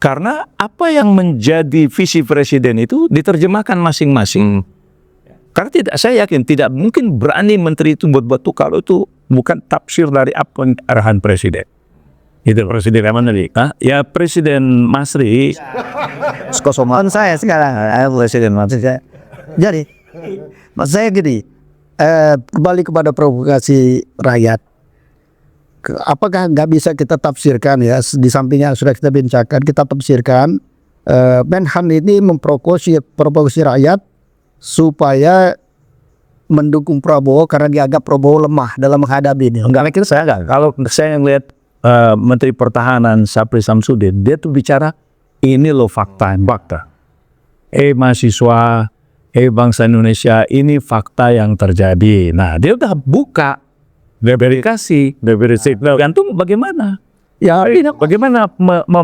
Karena apa yang menjadi visi presiden itu diterjemahkan masing-masing. Karena saya yakin tidak mungkin berani menteri itu buat batu kalau itu bukan tafsir dari apa arahan presiden. Itu presiden yang mana nih? Ya Presiden Masri. Kosongan saya sekarang, presiden maksud saya. Jadi, maksud saya gini, kembali kepada provokasi rakyat. Apakah nggak bisa kita tafsirkan ya, di sampingnya sudah kita bincangkan, kita tafsirkan Menhan ini memprovokasi rakyat supaya mendukung Prabowo karena dianggap Prabowo lemah dalam menghadapi ini. Enggak, mikir saya enggak. Kalau saya yang lihat Menteri Pertahanan Syafri Samsudin, dia tuh bicara ini loh fakta. Mahasiswa, bangsa Indonesia, ini fakta yang terjadi. Nah, dia udah buka, verifikasi, gantung bagaimana? Ya, ini bagaimana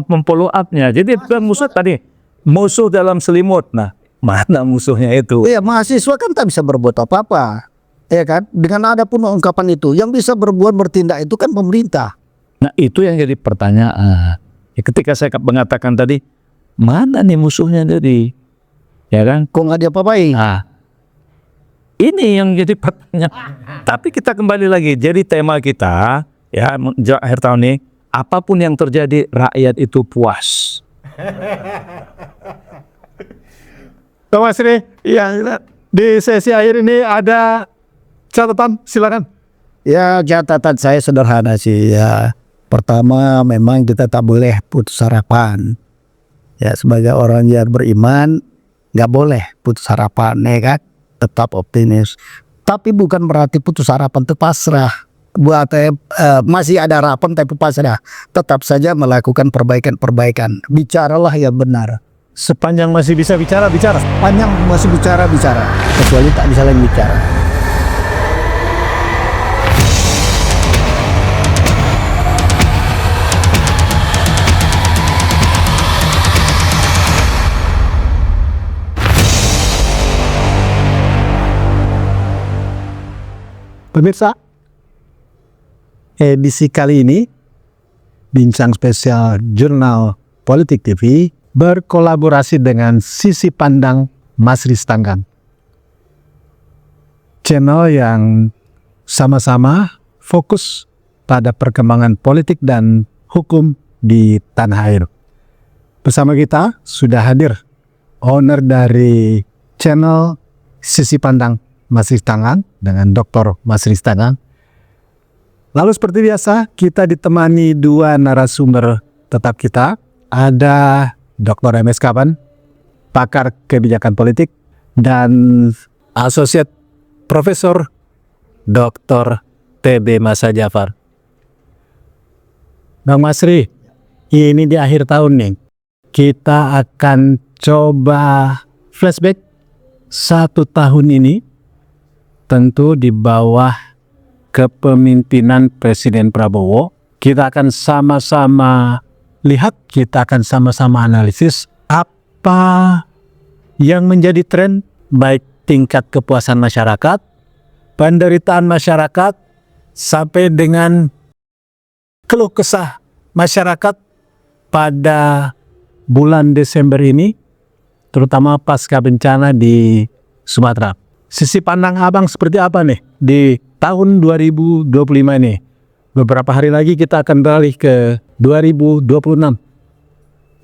memfollow up-nya. Jadi musuh tadi, musuh dalam selimut. Nah, mana musuhnya itu? Iya, mahasiswa kan tak bisa berbuat apa-apa, ya kan? Dengan ada pun ungkapan itu, yang bisa bertindak itu kan pemerintah. Nah, itu yang jadi pertanyaan. Ya, ketika saya mengatakan tadi, mana nih musuhnya tadi? Ya kan? Kok nggak diapa-apain? Nah, ini yang jadi pertanyaan. Tapi kita kembali lagi. Jadi tema kita, ya, akhir tahun ini, apapun yang terjadi, rakyat itu puas. Pak Masri, ya, di sesi akhir ini ada catatan, silakan. Ya, catatan saya sederhana sih ya. Pertama, memang kita tak boleh putus harapan. Ya, sebagai orang yang beriman, nggak boleh putus harapan, ya kan? Tetap optimis. Tapi bukan berarti putus harapan itu pasrah. Buat masih ada harapan tapi pasrah. Tetap saja melakukan perbaikan-perbaikan. Bicaralah yang benar. Sepanjang masih bisa bicara, bicara. Sepanjang masih bicara. Kecuali tak bisa lagi bicara. Pemirsa, edisi kali ini Bincang Spesial Jurnal Politik TV berkolaborasi dengan Sisi Pandang Masri Stanggan, channel yang sama-sama fokus pada perkembangan politik dan hukum di tanah air. Bersama kita sudah hadir owner dari channel Sisi Pandang Masri Stanggan dengan Dr. Masri Stanggan. Lalu seperti biasa kita ditemani dua narasumber tetap kita. Ada Dr. MS Kapan, pakar kebijakan politik, dan Asosiat Profesor Dr. TB Masa Jafar. Bang Masri, ini di akhir tahun nih, kita akan coba flashback 1 tahun ini, tentu di bawah kepemimpinan Presiden Prabowo. Kita akan sama-sama lihat, kita akan sama-sama analisis apa yang menjadi tren, baik tingkat kepuasan masyarakat, penderitaan masyarakat, sampai dengan keluh kesah masyarakat pada bulan Desember ini, terutama pasca bencana di Sumatera. Sisi pandang abang seperti apa nih di tahun 2025 ini? Beberapa hari lagi kita akan beralih ke 2026.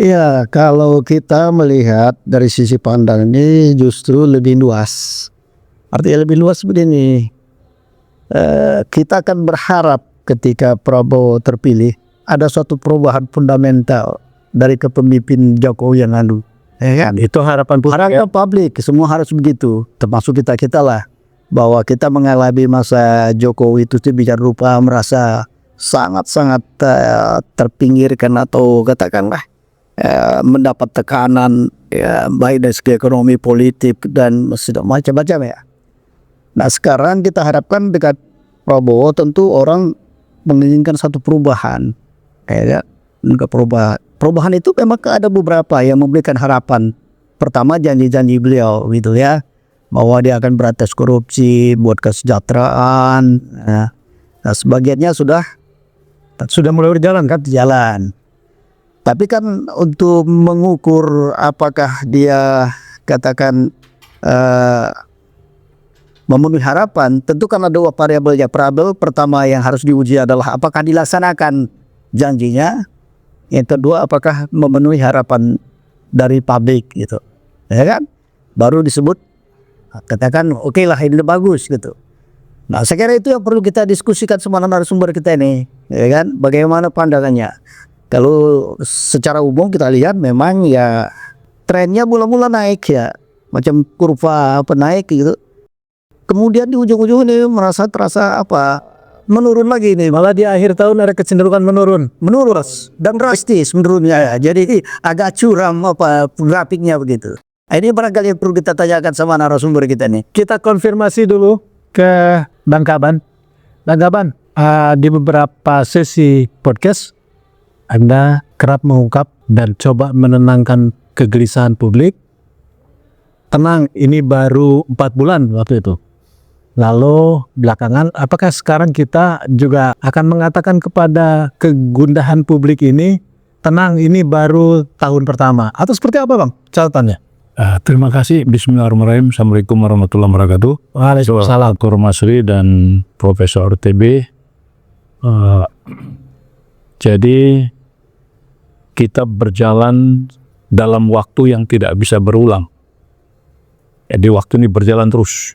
Ya, kalau kita melihat dari sisi pandang ini justru lebih luas. Artinya lebih luas begini. Kita akan berharap ketika Prabowo terpilih ada suatu perubahan fundamental dari kepemimpinan Jokowi yang lalu. Ya kan? Itu harapan publik, semua harus begitu, termasuk kita lah, bahwa kita mengalami masa Jokowi itu sedemikian rupa merasa sangat-sangat terpinggirkan atau katakanlah mendapat tekanan ya, baik dari segi ekonomi, politik dan macam-macam ya. Nah, sekarang kita harapkan dekat Prabowo tentu orang menginginkan satu perubahan, ya, perubahan itu memang ada beberapa yang memberikan harapan. Pertama, janji-janji beliau gitu ya, bahwa dia akan berantas korupsi, buat kesejahteraan. Nah, sebagiannya sudah mulai berjalan kan? Jalan. Tapi kan untuk mengukur apakah dia katakan memenuhi harapan, tentu kan ada dua variabelnya. Variabel pertama yang harus diuji adalah apakah dilaksanakan janjinya. Yang kedua, apakah memenuhi harapan dari publik gitu, ya kan? Baru disebut katakan oke lah ini udah bagus gitu. Nah, saya kira itu yang perlu kita diskusikan sama narasumber kita ini, ya kan? Bagaimana pandangannya? Kalau secara umum kita lihat memang ya trennya mula-mula naik ya, macam kurva naik gitu. Kemudian di ujung-ujung ini terasa menurun lagi nih. Malah di akhir tahun ada kecenderungan menurun. Dan drastis menurunnya ya. Jadi agak curam grafiknya begitu. Ini barangkali yang perlu kita tanyakan sama narasumber kita nih. Kita konfirmasi dulu ke Bang Kaban. Bang Kaban, di beberapa sesi podcast Anda kerap mengungkap dan coba menenangkan kegelisahan publik. Tenang, ini baru 4 bulan waktu itu. Lalu belakangan, apakah sekarang kita juga akan mengatakan kepada kegundahan publik ini, tenang, ini baru tahun pertama? Atau seperti apa Bang catatannya? Terima kasih. Bismillahirrahmanirrahim. Assalamualaikum warahmatullahi wabarakatuh. Waalaikumsalam. Dr. Masri dan Profesor TB. Jadi kita berjalan dalam waktu yang tidak bisa berulang. Jadi waktu ini berjalan terus.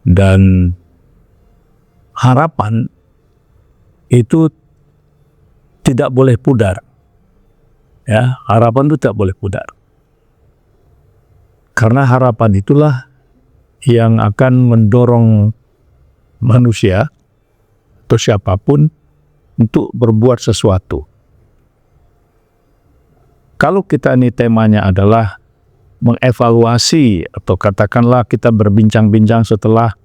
Dan harapan itu tidak boleh pudar. Ya, harapan itu tidak boleh pudar. Karena harapan itulah yang akan mendorong manusia atau siapapun untuk berbuat sesuatu. Kalau kita ini temanya adalah mengevaluasi atau katakanlah kita berbincang-bincang setelah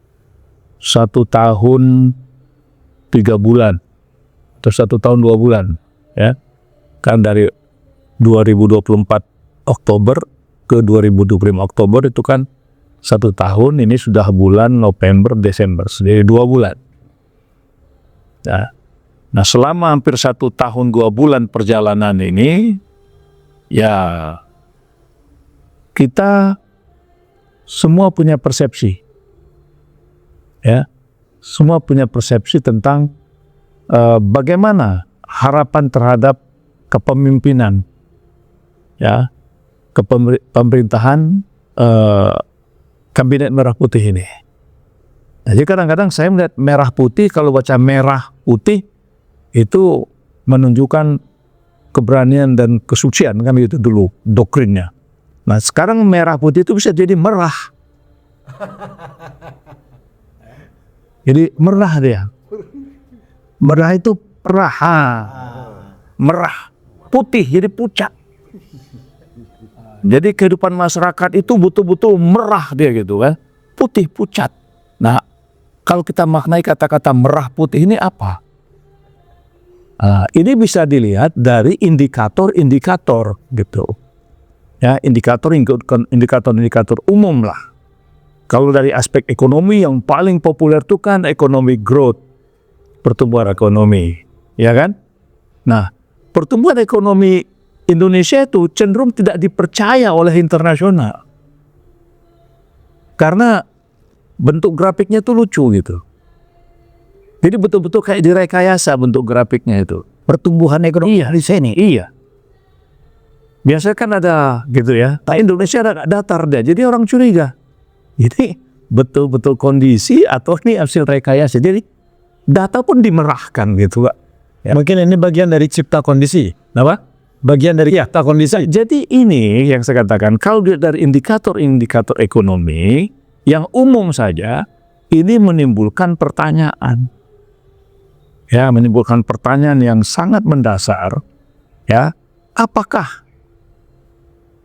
1 tahun 3 bulan atau 1 tahun 2 bulan, ya kan, dari 2024 Oktober ke 2025 Oktober itu kan 1 tahun. Ini sudah bulan November Desember, jadi 2 bulan. Nah selama hampir 1 tahun 2 bulan perjalanan ini, ya kita semua punya persepsi, ya, semua punya persepsi tentang bagaimana harapan terhadap kepemimpinan, ya, pemerintahan kabinet merah putih ini. Jadi kadang-kadang saya melihat merah putih, kalau baca merah putih itu menunjukkan keberanian dan kesucian, kan itu dulu doktrinnya. Nah sekarang merah putih itu bisa jadi merah. Jadi merah dia. Merah itu peraha. Merah. Putih jadi pucat. Jadi kehidupan masyarakat itu betul-betul merah dia gitu kan. Putih pucat. Nah kalau kita maknai kata-kata merah putih ini apa? Ini bisa dilihat dari indikator-indikator gitu. Ya, indikator-indikator umum lah. Kalau dari aspek ekonomi yang paling populer itu kan ekonomi growth, pertumbuhan ekonomi, ya kan? Nah, pertumbuhan ekonomi Indonesia itu cenderung tidak dipercaya oleh internasional. Karena bentuk grafiknya itu lucu gitu. Jadi betul-betul kayak direkayasa bentuk grafiknya itu. Pertumbuhan ekonomi di sini. Iya. Biasanya kan ada gitu ya. Nah Indonesia ada datar dia. Jadi orang curiga. Ini betul-betul kondisi atau ini hasil rekayasa. Jadi data pun dimerahkan gitu Pak. Ya. Mungkin ini bagian dari cipta kondisi. Apa? Bagian dari cipta kondisi. Jadi ini yang saya katakan. Kalau dari indikator-indikator ekonomi yang umum saja, ini menimbulkan pertanyaan. Ya, menimbulkan pertanyaan yang sangat mendasar. Ya, apakah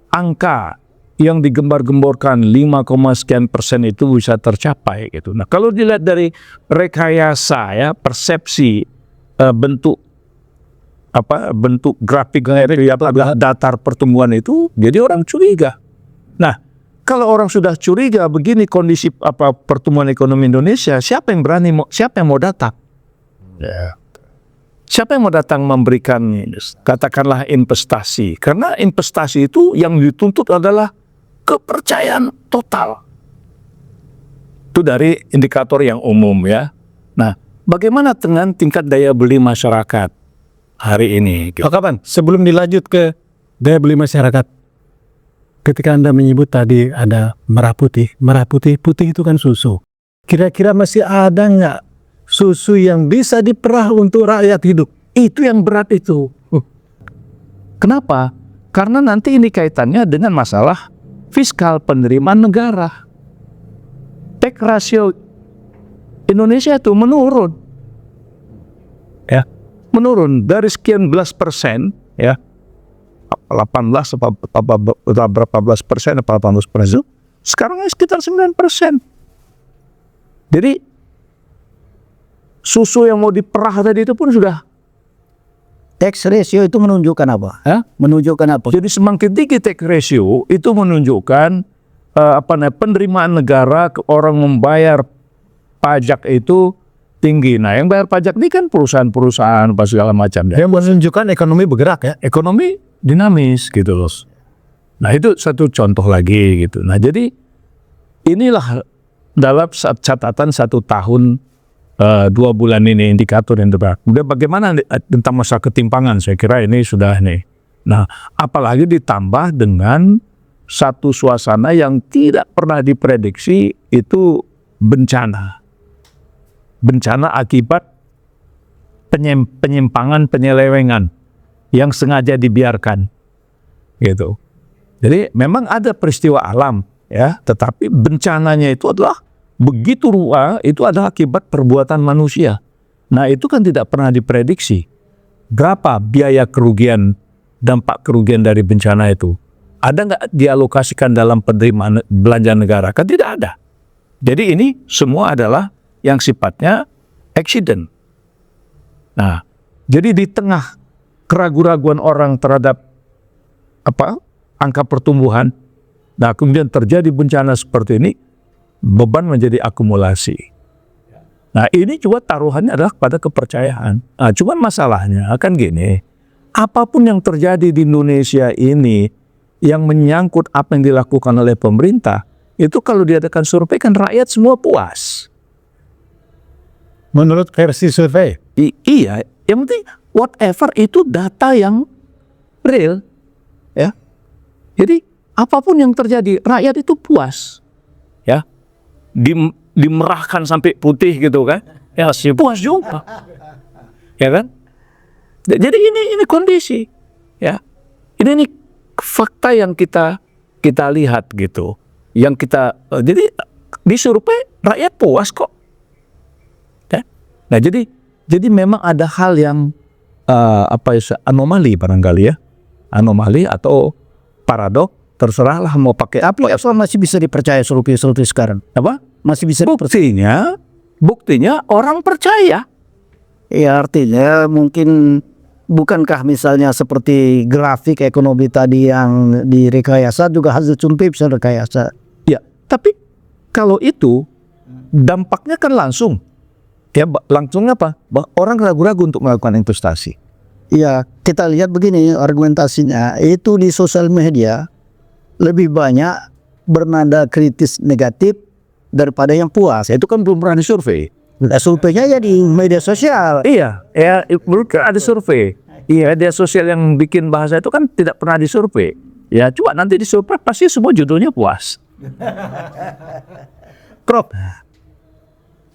angka yang digembar-gemborkan 5,sekian% itu bisa tercapai gitu. Nah, kalau dilihat dari rekayasa ya, persepsi bentuk grafik datar pertumbuhan itu, jadi orang curiga. Nah, kalau orang sudah curiga begini kondisi pertumbuhan ekonomi Indonesia, siapa yang mau datang? Ya. Siapa yang mau datang memberikan katakanlah investasi? Karena investasi itu yang dituntut adalah kepercayaan total. Itu dari indikator yang umum ya. Nah, bagaimana dengan tingkat daya beli masyarakat hari ini? Pak Kaban, sebelum dilanjut ke daya beli masyarakat, ketika Anda menyebut tadi ada merah putih putih itu kan susu. Kira-kira masih ada nggak susu yang bisa diperah untuk rakyat hidup? Itu yang berat itu. Kenapa? Karena nanti ini kaitannya dengan masalah fiskal penerimaan negara. Tax ratio Indonesia itu menurun. Ya, menurun dari sekian belas persen, ya, 18 berapa belas persen, 18%, sekarang sekitar 9%. Jadi susu yang mau diperah tadi itu pun sudah. Tax ratio itu menunjukkan apa? Menunjukkan apa? Jadi semakin tinggi tax ratio itu menunjukkan penerimaan negara, orang membayar pajak itu tinggi. Nah, yang bayar pajak ini kan perusahaan-perusahaan apa segala macam. Yang menunjukkan ekonomi bergerak ya. Ekonomi dinamis gitu loh. Nah, itu satu contoh lagi gitu. Nah, jadi inilah dalam catatan 1 tahun 2 bulan ini indikator yang terbaik. Kemudian bagaimana tentang masalah ketimpangan, saya kira ini sudah nih. Nah, apalagi ditambah dengan satu suasana yang tidak pernah diprediksi, itu bencana. Bencana akibat penyimpangan, penyelewengan yang sengaja dibiarkan. Gitu. Jadi memang ada peristiwa alam ya, tetapi bencananya itu adalah begitu rupa, itu adalah akibat perbuatan manusia. Nah, itu kan tidak pernah diprediksi. Berapa biaya kerugian, dampak kerugian dari bencana itu? Ada nggak dialokasikan dalam penerimaan belanja negara? Kan tidak ada. Jadi ini semua adalah yang sifatnya accident. Nah, jadi di tengah keraguan-raguan orang terhadap angka pertumbuhan, nah kemudian terjadi bencana seperti ini, beban menjadi akumulasi. Nah, ini juga taruhannya adalah pada kepercayaan. Nah, cuman masalahnya kan gini, apapun yang terjadi di Indonesia ini yang menyangkut apa yang dilakukan oleh pemerintah, itu kalau diadakan survei kan rakyat semua puas. Menurut versi survei? Iya, yang penting whatever itu data yang real, ya. Jadi apapun yang terjadi, rakyat itu puas, ya. Dimerahkan sampai putih gitu kan, ya puas juga, ya kan. Jadi ini kondisi, ya. Ini fakta yang kita lihat gitu, yang kita jadi di survei rakyat puas kok. Ya? Nah jadi memang ada hal yang anomali barangkali ya, anomali atau paradok, terserahlah mau pakai apa. Apa masih bisa dipercaya survei sekarang? Apa? Masih bisa Buktinya orang percaya. Ya, artinya mungkin bukankah misalnya seperti grafik ekonomi tadi yang direkayasa juga hasil survei bisa rekayasa? Ya, tapi kalau itu dampaknya kan langsung. Ya, langsung apa? Orang ragu-ragu untuk melakukan investasi. Ya, kita lihat begini argumentasinya, itu di sosial media lebih banyak bernada kritis negatif daripada yang puas. Itu kan belum pernah disurvei. Nah, surveinya ya di media sosial. Iya, ya ada survei. Iya, media sosial yang bikin bahasa itu kan tidak pernah disurvei. Ya, coba nanti disurvei pasti semua judulnya puas. Prof,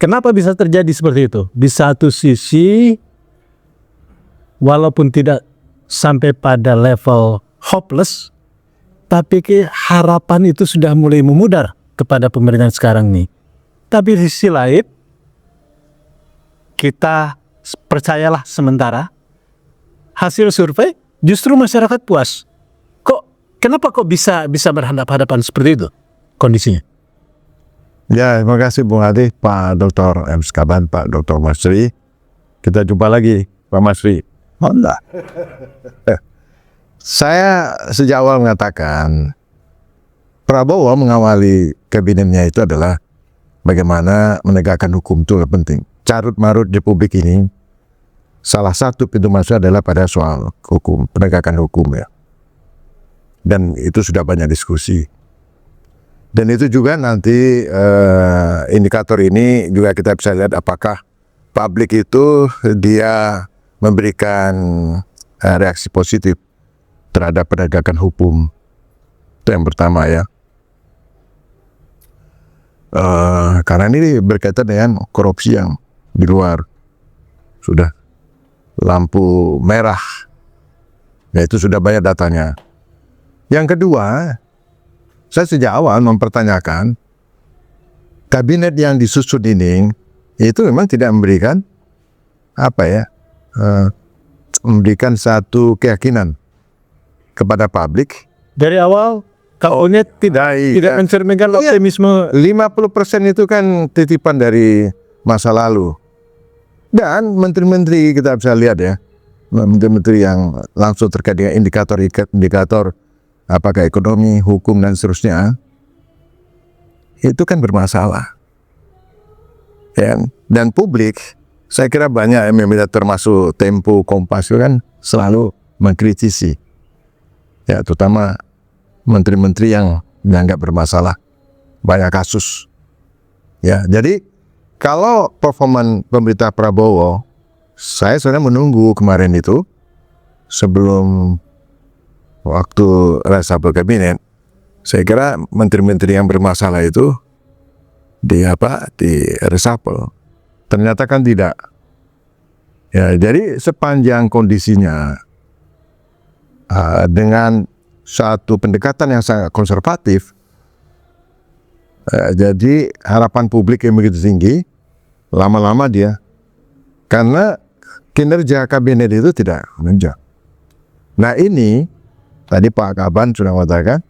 kenapa bisa terjadi seperti itu? Di satu sisi, walaupun tidak sampai pada level hopeless, tapi harapan itu sudah mulai memudar kepada pemerintahan sekarang nih. Tapi di sisi lain, kita percayalah sementara, hasil survei justru masyarakat puas. Kenapa kok bisa berhadapan-hadapan seperti itu kondisinya? Ya, terima kasih Bung Adi, Pak Dr. M. Skaban, Pak Dr. Masri. Kita jumpa lagi, Pak Masri. Honda. Saya sejak awal mengatakan Prabowo mengawali kabinetnya itu adalah bagaimana menegakkan hukum itu penting. Carut marut di publik ini salah satu pintu masuk adalah pada soal hukum, penegakan hukum ya. Dan itu sudah banyak diskusi. Dan itu juga nanti indikator ini juga kita bisa lihat apakah publik itu dia memberikan reaksi positif terhadap penegakan hukum. Itu yang pertama ya. Karena ini berkaitan dengan korupsi yang di luar sudah lampu merah, ya itu sudah banyak datanya. Yang kedua, saya sejak awal mempertanyakan kabinet yang disusun ini itu memang tidak memberikan memberikan satu keyakinan kepada publik. Dari awal kabinet tidak mencerminkan optimisme. 50% itu kan titipan dari masa lalu. Dan menteri-menteri kita bisa lihat ya, menteri-menteri yang langsung terkait dengan indikator apakah ekonomi, hukum dan seterusnya, itu kan bermasalah. Ya, dan publik, saya kira banyak yang meminta, termasuk Tempo, Kompas itu kan selalu mengkritisi, ya terutama menteri-menteri yang dianggap bermasalah, banyak kasus. Ya, jadi kalau performa pemerintah Prabowo, saya sebenarnya menunggu kemarin itu sebelum waktu reshuffle kabinet, saya kira menteri-menteri yang bermasalah itu di reshuffle. Ternyata kan tidak. Ya, jadi sepanjang kondisinya dengan satu pendekatan yang sangat konservatif, jadi harapan publik yang begitu tinggi, lama-lama dia, karena kinerja kabinet itu tidak menunjang. Nah ini, tadi Pak Kaban sudah mengatakan,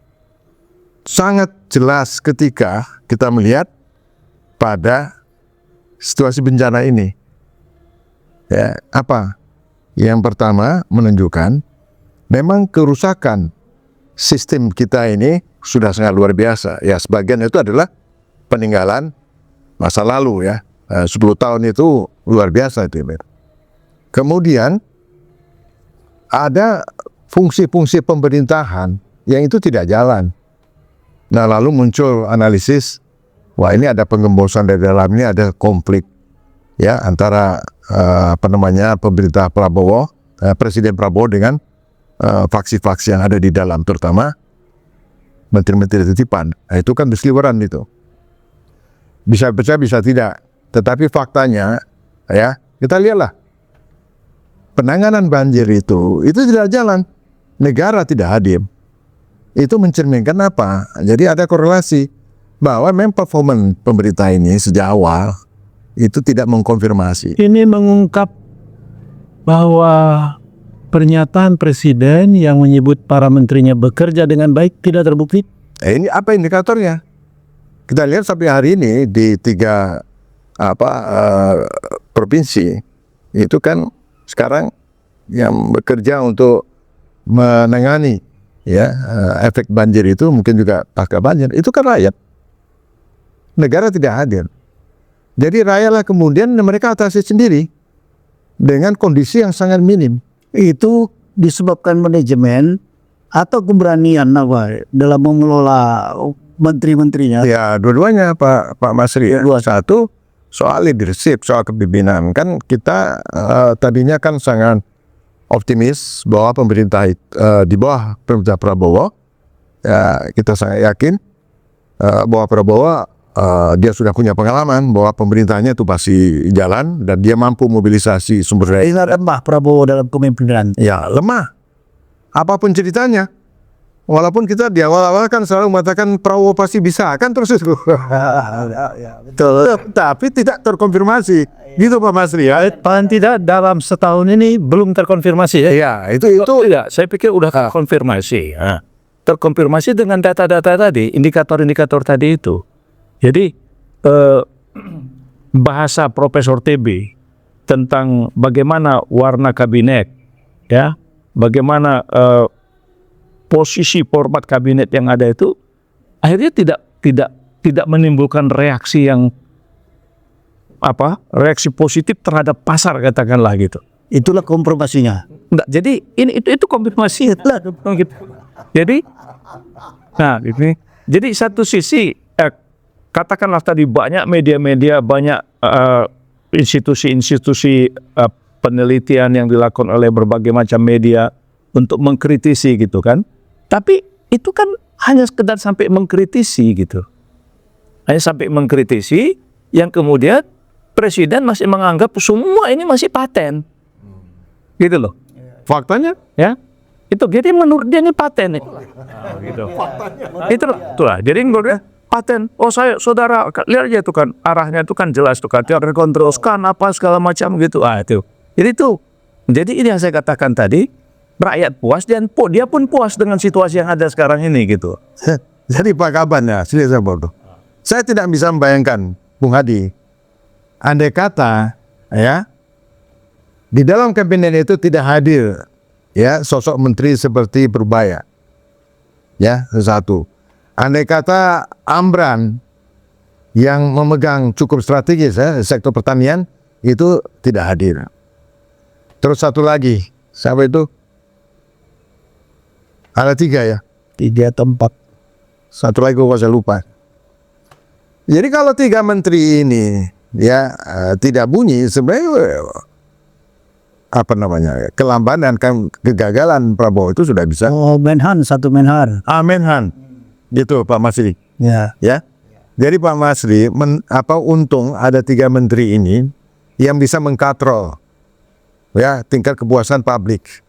sangat jelas ketika kita melihat pada situasi bencana ini. Ya, apa? Yang pertama menunjukkan memang kerusakan sistem kita ini sudah sangat luar biasa. Ya, sebagian itu adalah peninggalan masa lalu ya. 10 tahun itu luar biasa itu. Kemudian ada fungsi-fungsi pemerintahan yang itu tidak jalan. Nah, lalu muncul analisis, wah ini ada penggembosan dari dalam, ini ada konflik ya antara pemerintah Prabowo, Presiden Prabowo dengan faksi-faksi yang ada di dalam, terutama menteri-menteri titipan. Nah, itu kan berseliweran itu. Bisa percaya, bisa tidak. Tetapi faktanya, ya kita lihatlah, penanganan banjir itu tidak jalan. Negara tidak hadir. Itu mencerminkan apa? Jadi ada korelasi bahwa memang performa pemerintah ini sejak awal itu tidak mengkonfirmasi. Ini mengungkap bahwa pernyataan presiden yang menyebut para menterinya bekerja dengan baik tidak terbukti. Ini apa indikatornya? Kita lihat sampai hari ini di 3 provinsi itu kan sekarang yang bekerja untuk menangani ya efek banjir itu, mungkin juga pasca banjir, itu kan rakyat. Negara tidak hadir. Jadi rakyatlah kemudian mereka atasi sendiri dengan kondisi yang sangat minim. Itu disebabkan manajemen atau keberanian dalam mengelola menteri-menterinya. Ya, dua-duanya Pak Masri. Satu soal leadership, soal kepemimpinan. Kan kita tadinya kan sangat optimis bahwa pemerintah di bawah pemerintah Prabowo, ya kita sangat yakin bahwa Prabowo dia sudah punya pengalaman bahwa pemerintahnya itu pasti jalan dan dia mampu mobilisasi sumber daya. Ini lemah Prabowo dalam kepemimpinan. Ya lemah. Apapun ceritanya. Walaupun kita di awal-awal kan selalu mengatakan Prabowo pasti bisa, kan terus itu. Betul. Tapi tidak terkonfirmasi. Gitu Pak Masri ya. Paling tidak dalam setahun ini belum terkonfirmasi ya. Iya, itu Tidak, saya pikir udah terkonfirmasi. Terkonfirmasi dengan data-data tadi, indikator-indikator tadi itu. Jadi bahasa Profesor TB tentang bagaimana warna kabinet, ya, bagaimana posisi format kabinet yang ada itu akhirnya tidak menimbulkan reaksi yang reaksi positif terhadap pasar, katakanlah gitu. Itulah kompromisinya. Enggak, jadi itu konfirmasi lah. Gitu. Jadi, nah ini, jadi satu sisi katakanlah tadi banyak media-media, banyak institusi-institusi penelitian yang dilakukan oleh berbagai macam media untuk mengkritisi gitu kan. Tapi itu kan hanya sekedar sampai mengkritisi gitu. Hanya sampai mengkritisi yang kemudian presiden masih menganggap semua ini masih paten. Gitu loh. Faktanya Ya. Itu jadi menurut dia ini paten itu. Gitu. Itulah. Jadi menurut dia paten. Oh saudara lihat aja itu kan arahnya itu kan jelas tuh kan terkontrolkan apa segala macam gitu. Itu. Jadi itu. Jadi ini yang saya katakan tadi, rakyat puas dan dia pun puas dengan situasi yang ada sekarang ini gitu. Jadi Pak Kaban ya, serius saya tidak bisa membayangkan, Bung Hadi, andai kata ya di dalam kabinet itu tidak hadir ya sosok menteri seperti Purbaya, ya satu. Andai kata Amran yang memegang cukup strategis ya sektor pertanian itu tidak hadir. Terus satu lagi, siapa itu? Ada 3 ya. 3 tempat. Satu lagi gua saya lupa. Jadi kalau 3 menteri ini ya tidak bunyi, sebenarnya apa namanya kelambatan kegagalan Prabowo itu sudah bisa. Oh, Menhan, satu Menhan. Menhan, gitu Pak Masri. Ya. Ya. Jadi Pak Masri, untung ada 3 menteri ini yang bisa mengkatrol ya tingkat kepuasan publik.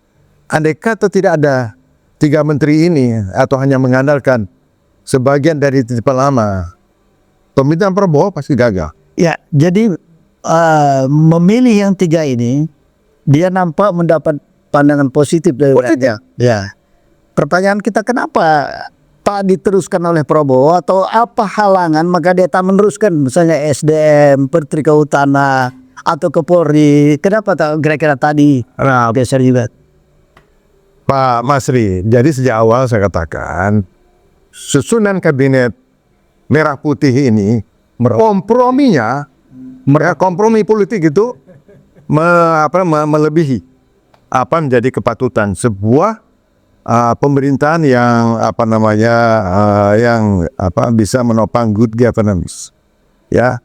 Andai kata tidak ada 3 menteri ini atau hanya mengandalkan sebagian dari titipan lama, pemerintahan Prabowo pasti gagal. Ya, jadi memilih yang 3 ini, dia nampak mendapat pandangan positif dari rakyat. Ya. Pertanyaan kita kenapa tak diteruskan oleh Prabowo atau apa halangan maka dia tak meneruskan misalnya SDM, Menteri Kehutanan atau ke Polri. Kenapa tak kira-kira tadi geser juga? Pak Masri, jadi sejak awal saya katakan susunan kabinet merah putih ini komprominya, kompromi politik itu melebihi apa menjadi kepatutan sebuah pemerintahan yang bisa menopang good governance, ya,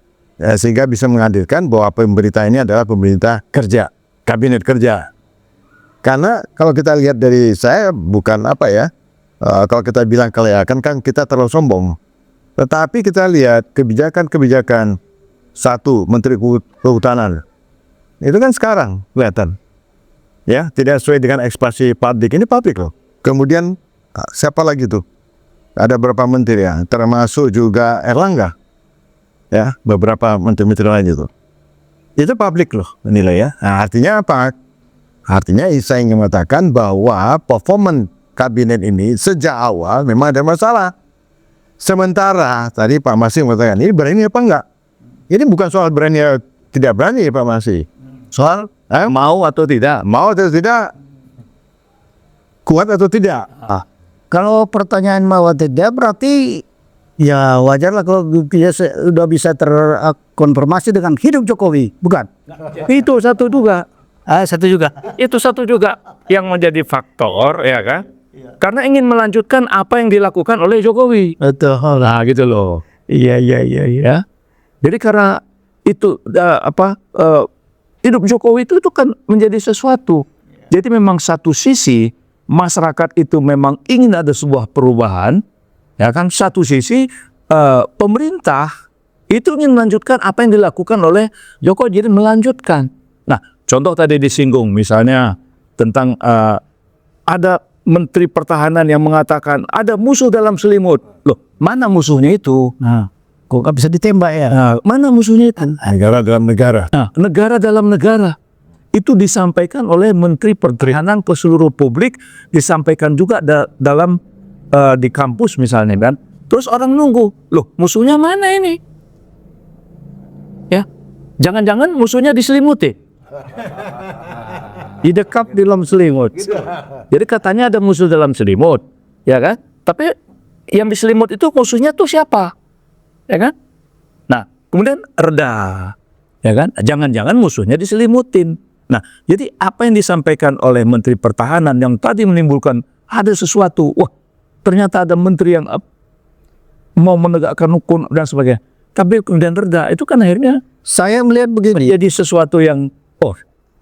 sehingga bisa menghadirkan bahwa pemerintah ini adalah pemerintah kerja, kabinet kerja. Karena kalau kita lihat dari saya bukan kalau kita bilang kelayakan kan kita terlalu sombong. Tetapi kita lihat kebijakan-kebijakan satu Menteri Kehutanan itu kan sekarang kelihatan ya tidak sesuai dengan ekspresi publik. Ini publik loh. Kemudian siapa lagi tuh? Ada beberapa menteri ya, termasuk juga Erlangga ya, beberapa menteri-menteri lain itu publik loh nilai ya. Nah, artinya apa? Artinya saya ingin mengatakan bahwa performan kabinet ini sejak awal memang ada masalah. Sementara tadi Pak Masih mengatakan ini berani apa enggak? Ini bukan soal berani atau tidak berani Pak Masih. Soal Mau atau tidak? mau atau tidak, kuat atau tidak. Kalau pertanyaan mau atau tidak berarti ya wajarlah kalau dia sudah bisa terkonfirmasi dengan hidup Jokowi, bukan? Itu satu juga. Satu juga. Itu satu juga yang menjadi faktor ya kan? Karena ingin melanjutkan apa yang dilakukan oleh Jokowi. Betul. Nah gitu loh. Iya. Jadi karena itu hidup Jokowi itu kan menjadi sesuatu. Jadi memang satu sisi masyarakat itu memang ingin ada sebuah perubahan, ya kan? Satu sisi pemerintah itu ingin melanjutkan apa yang dilakukan oleh Jokowi, jadi melanjutkan. Nah, contoh tadi disinggung misalnya tentang ada Menteri Pertahanan yang mengatakan ada musuh dalam selimut. Loh, mana musuhnya itu? Nah, kok nggak bisa ditembak ya? Nah, mana musuhnya itu? Negara dalam negara. Nah, negara dalam negara. Itu disampaikan oleh Menteri Pertahanan ke seluruh publik, disampaikan juga dalam di kampus misalnya kan. Terus orang nunggu, loh musuhnya mana ini? Ya, jangan-jangan musuhnya diselimuti. Didekap di dalam selimut. Jadi katanya ada musuh dalam selimut, ya kan? Tapi yang diselimut itu musuhnya tuh siapa? Ya kan? Nah, kemudian reda, ya kan? Jangan-jangan musuhnya diselimutin. Nah, jadi apa yang disampaikan oleh Menteri Pertahanan yang tadi menimbulkan ada sesuatu, wah ternyata ada menteri yang mau menegakkan hukum dan sebagainya. Tapi kemudian reda, itu kan akhirnya Saya melihat begini. jadi sesuatu yang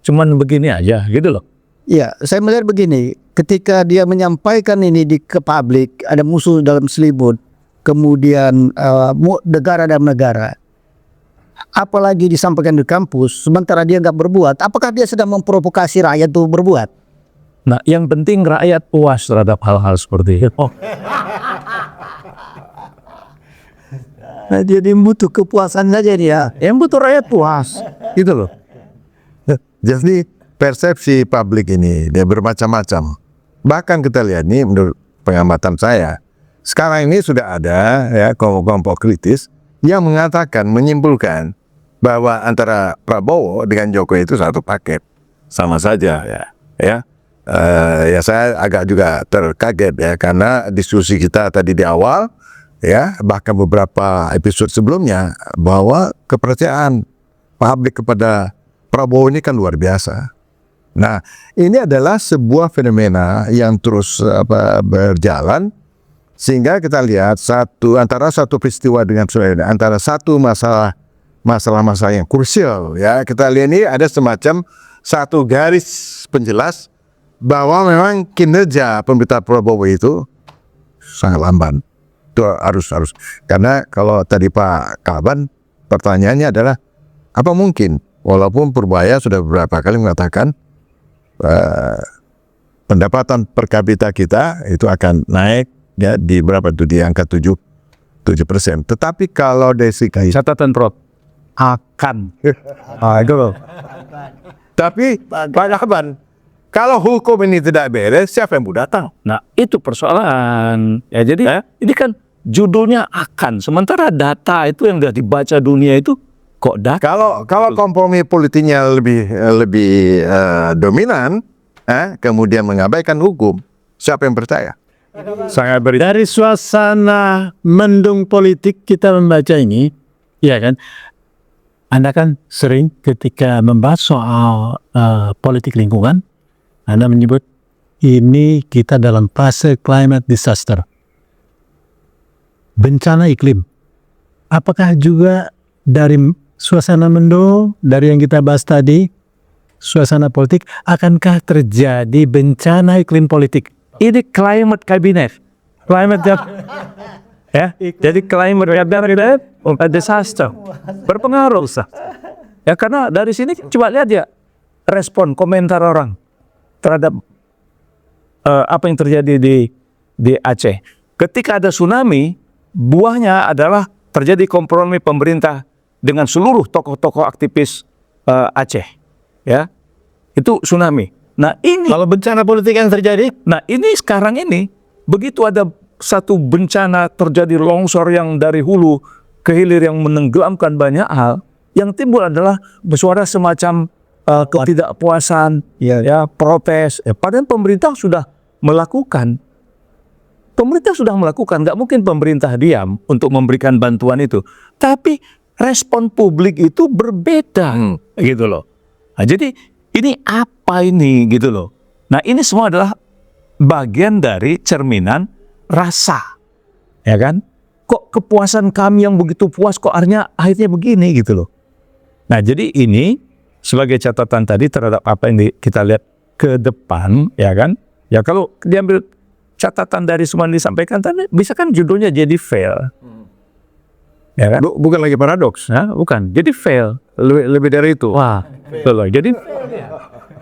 cuman begini aja gitu loh. Ya, saya melihat begini, ketika dia menyampaikan ini ke publik, ada musuh dalam selimut, kemudian negara dalam negara, apalagi disampaikan di kampus, sementara dia nggak berbuat, apakah dia sedang memprovokasi rakyat untuk berbuat? Nah, yang penting rakyat puas terhadap hal-hal seperti itu. Nah, jadi butuh kepuasan saja dia. Yang butuh rakyat puas, gitu loh. Jadi persepsi publik ini dia bermacam-macam. Bahkan kita lihat nih menurut pengamatan saya, sekarang ini sudah ada ya kelompok kritis yang mengatakan, menyimpulkan bahwa antara Prabowo dengan Jokowi itu satu paket, sama saja ya. Ya saya agak juga terkaget ya, karena diskusi kita tadi di awal ya, bahkan beberapa episode sebelumnya, bahwa kepercayaan publik kepada Prabowo ini kan luar biasa. Nah, ini adalah sebuah fenomena yang terus berjalan, sehingga kita lihat antara satu peristiwa dengan antara satu masalah yang krusial ya, kita lihat ini ada semacam satu garis penjelas bahwa memang kinerja pemerintah Prabowo itu sangat lamban. Itu harus karena kalau tadi Pak Kaban pertanyaannya adalah apa mungkin, walaupun Purbaya sudah beberapa kali mengatakan pendapatan per kapita kita itu akan naik ya di berapa tuh, di angka 7%. Tetapi kalau dari segi Catatan Prof, akan. itu loh. Tapi Pak Kaban, kalau hukum ini tidak beres, siapa yang mau datang? Nah, itu persoalan. Ya, jadi ini kan judulnya akan, sementara data itu yang sudah dibaca dunia itu kok data. Kalau kompromi politiknya lebih dominan, kemudian mengabaikan hukum, siapa yang percaya? Saya beri Dari suasana mendung politik kita membaca ini, ya kan? Anda kan sering ketika membahas soal politik lingkungan, Anda menyebut ini kita dalam fase climate disaster, bencana iklim. Apakah juga dari suasana mendung, dari yang kita bahas tadi, suasana politik, akankah terjadi bencana iklim politik? ini climate cabinet. Ya, jadi climate cabinet disaster berpengaruh. Ya, karena dari sini coba lihat ya respon komentar orang terhadap apa yang terjadi di Aceh. Ketika ada tsunami, buahnya adalah terjadi kompromi pemerintah dengan seluruh tokoh-tokoh aktivis Aceh. Ya, itu tsunami. Nah, ini Kalau bencana politik yang terjadi, Nah, ini sekarang ini begitu ada satu bencana terjadi longsor yang dari hulu ke hilir yang menenggelamkan banyak hal, yang timbul adalah bersuara semacam ketidakpuasan, ya protes. Padahal pemerintah sudah melakukan. Nggak mungkin pemerintah diam untuk memberikan bantuan itu. Tapi respon publik itu berbeda, gitu loh. Nah, jadi ini apa ini gitu loh. Nah, ini semua adalah bagian dari cerminan rasa, ya kan? Kok kepuasan kami yang begitu puas kok akhirnya begini gitu loh. Nah, jadi ini sebagai catatan tadi terhadap apa yang kita lihat ke depan, ya kan? Ya kalau diambil catatan dari semua yang disampaikan tadi, bisa kan judulnya jadi fail. Ya kan? Bukan lagi paradoks. Nah, bukan. Jadi fail. Lebih dari itu. Wah, betul. Jadi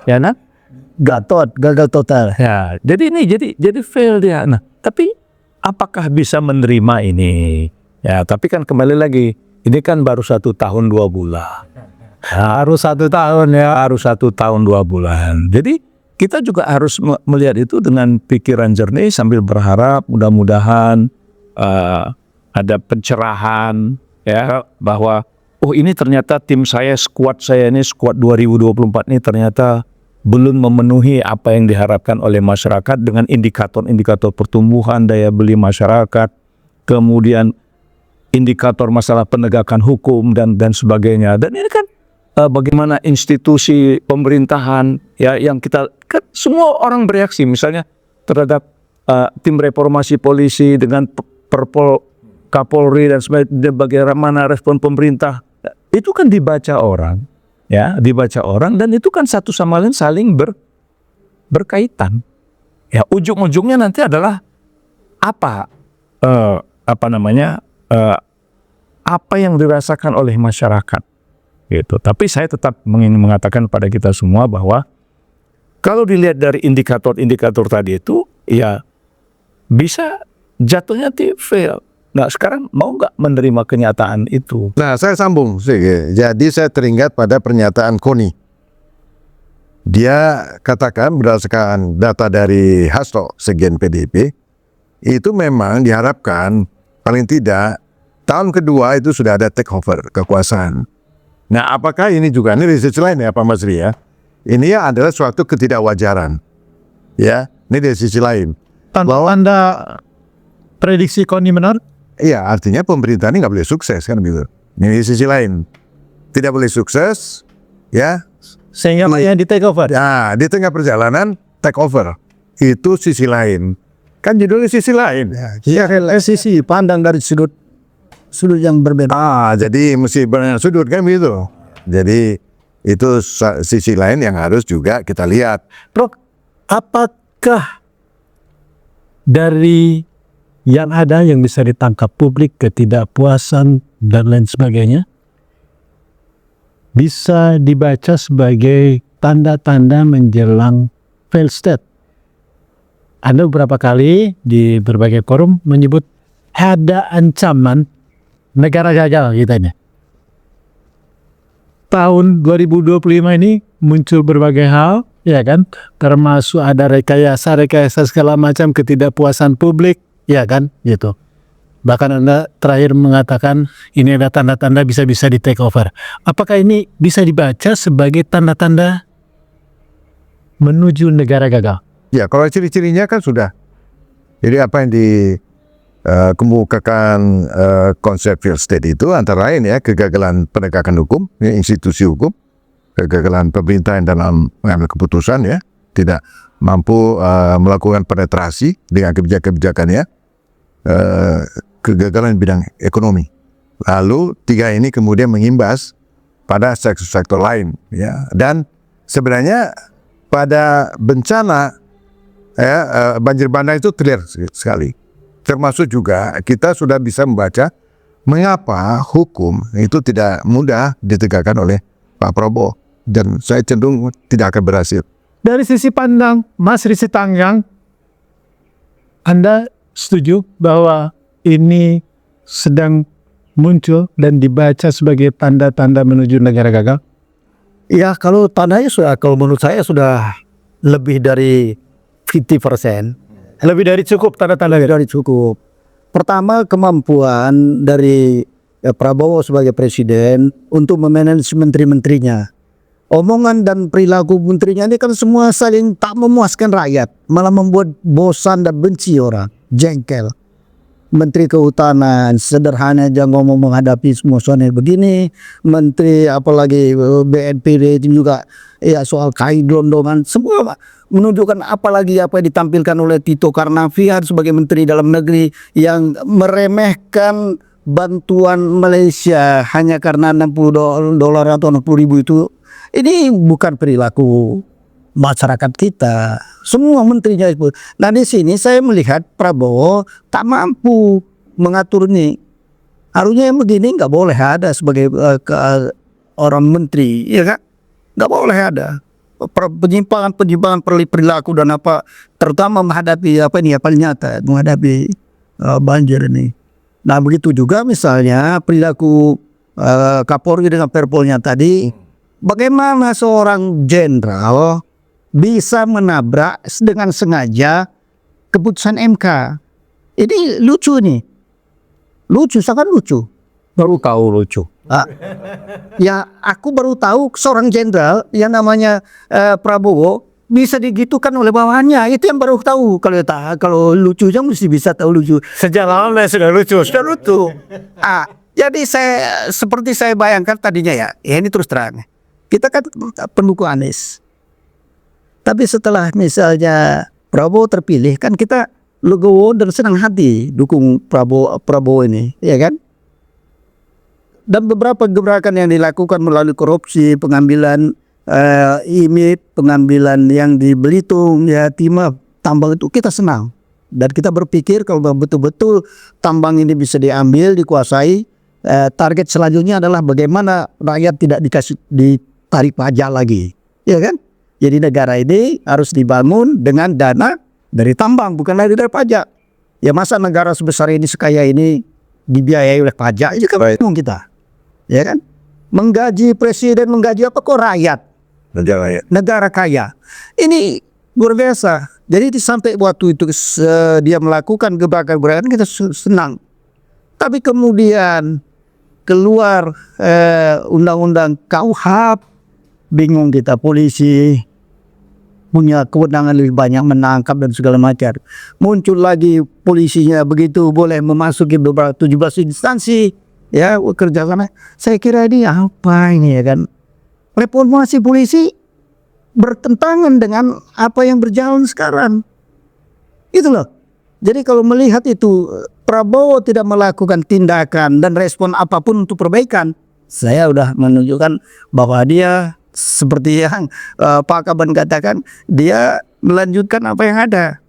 ya nak? Gagal total. Ya, jadi ini jadi fail dia. Nah, tapi apakah bisa menerima ini? Ya, tapi kan kembali lagi, ini kan baru 1 tahun 2 bulan. harus 1 tahun ya. Harus 1 tahun 2 bulan. Jadi kita juga harus melihat itu dengan pikiran jernih sambil berharap mudah-mudahan ada pencerahan ya, bahwa ini ternyata tim saya, skuad saya ini, skuad 2024 ini ternyata belum memenuhi apa yang diharapkan oleh masyarakat dengan indikator-indikator pertumbuhan daya beli masyarakat, kemudian indikator masalah penegakan hukum dan sebagainya. Dan ini kan bagaimana institusi pemerintahan ya yang kita kan semua orang bereaksi misalnya terhadap tim reformasi polisi dengan Perpol Kapolri dan sebagainya, bagaimana respon pemerintah itu kan dibaca orang dan itu kan satu sama lain saling berkaitan ya, ujung-ujungnya nanti adalah apa yang dirasakan oleh masyarakat gitu. Tapi saya tetap ingin mengatakan pada kita semua bahwa kalau dilihat dari indikator-indikator tadi itu ya bisa jatuhnya fail. Nah sekarang mau nggak menerima kenyataan itu? Nah, saya sambung. Jadi saya teringat pada pernyataan Koni. Dia katakan berdasarkan data dari Hasto, Sekjen PDIP, itu memang diharapkan paling tidak tahun kedua itu sudah ada takeover kekuasaan. Nah, apakah ini juga, ini dari sisi lain ya Pak Masri ya, ini adalah suatu ketidakwajaran. Ya, ini dari sisi lain. Bahwa Anda prediksi Koni benar? Iya, artinya pemerintah ini nggak boleh sukses kan gitu. Ini dari sisi lain. Tidak boleh sukses, ya. Sehingga yang di take over. Nah, di tengah perjalanan take over. Itu sisi lain. Kan judulnya sisi lain. Ya, sisi pandang dari sudut yang berbeda. Jadi mesti benar sudut kan gitu. Jadi itu sisi lain yang harus juga kita lihat. Prof, apakah dari yang ada yang bisa ditangkap publik, ketidakpuasan dan lain sebagainya, bisa dibaca sebagai tanda-tanda menjelang fail state? Anda beberapa kali di berbagai forum menyebut ada ancaman negara gagal gitu ini. Tahun 2025 ini muncul berbagai hal, ya kan? Termasuk ada rekayasa segala macam, ketidakpuasan publik, ya kan? Gitu. Bahkan Anda terakhir mengatakan ini ada tanda-tanda bisa-bisa di take over. Apakah ini bisa dibaca sebagai tanda-tanda menuju negara gagal? Ya, kalau ciri-cirinya kan sudah. Jadi apa yang kemukakan konsep failed state itu antara lain ya kegagalan penegakan hukum, ya, institusi hukum, kegagalan pemerintah yang dalam mengambil keputusan ya, tidak mampu melakukan penetrasi dengan kebijakan-kebijakannya, kegagalan di bidang ekonomi. Lalu tiga ini kemudian mengimbas pada sektor-sektor lain ya, dan sebenarnya pada bencana ya, banjir bandang itu clear sekali. Termasuk juga kita sudah bisa membaca mengapa hukum itu tidak mudah ditegakkan oleh Pak Prabowo. Dan saya cenderung tidak akan berhasil. Dari sisi pandang Mas Risi Tanggang, Anda setuju bahwa ini sedang muncul dan dibaca sebagai tanda-tanda menuju negara gagal? Ya, kalau tandanya kalau menurut saya sudah lebih dari 50%. Lebih dari cukup tanda-tanda dari cukup. Pertama, kemampuan dari Prabowo sebagai presiden untuk memanage menteri-menterinya. Omongan dan perilaku menterinya ini kan semua saling tak memuaskan rakyat, malah membuat bosan dan benci orang, jengkel. Menteri Kehutanan sederhana aja ngomong menghadapi semua soal begini, menteri apalagi BNPB itu juga ya soal kain gelondongan, semua menunjukkan apalagi apa yang ditampilkan oleh Tito Karnavian sebagai menteri dalam negeri yang meremehkan bantuan Malaysia hanya karena $60 atau 60.000 itu. Ini bukan perilaku masyarakat kita, semua menterinya itu. Nah di sini saya melihat Prabowo tak mampu mengatur ini. Harusnya yang begini nggak boleh ada sebagai orang menteri, ya kan? Nggak boleh ada penyimpangan perilaku dan apa, terutama menghadapi apa ini paling nyata, menghadapi banjir ini. Nah begitu juga misalnya perilaku Kapolri dengan Perpolnya tadi, bagaimana seorang jenderal bisa menabrak dengan sengaja keputusan MK. Ini lucu nih. Lucu, sangat lucu. Baru tahu lucu. Ya aku baru tahu seorang jenderal yang namanya Prabowo bisa digitukan oleh bawahannya. Itu yang baru tahu. Kalau lucunya mesti bisa tahu lucu. Sejak lama sudah lucu. Sudah lucu. Jadi seperti saya bayangkan tadinya ya ini terus terang. kita kan pendukung Anies. Tapi setelah misalnya Prabowo terpilih, kan kita legowo dan senang hati dukung Prabowo ini, ya kan? Dan beberapa gebrakan yang dilakukan melalui korupsi, pengambilan IMIP, pengambilan yang di Belitung, ya Timah, tambang itu kita senang. Dan kita berpikir kalau betul-betul tambang ini bisa diambil, dikuasai, target selanjutnya adalah bagaimana rakyat tidak ditarik pajak lagi, ya kan? Jadi negara ini harus dibangun dengan dana dari tambang, bukan dari pajak. Ya masa negara sebesar ini, sekaya ini dibiayai oleh pajak? Itu kan bingung kita, ya kan? Menggaji presiden, menggaji apa kok rakyat? Negara kaya. Ini luar biasa. Jadi sampai waktu itu dia melakukan gebrakan-gebrakan, kita senang. Tapi kemudian keluar undang-undang KUHP, bingung kita, polisi punya kewenangan lebih banyak menangkap dan segala macam. Muncul lagi polisinya begitu boleh memasuki beberapa 17 instansi, ya kerjasama. Saya kira ini apa ini, ya kan? Reformasi polisi bertentangan dengan apa yang berjalan sekarang. Itu loh. Jadi kalau melihat itu Prabowo tidak melakukan tindakan dan respon apapun untuk perbaikan, saya udah menunjukkan bahwa dia seperti yang Pak Kaban katakan, dia melanjutkan apa yang ada.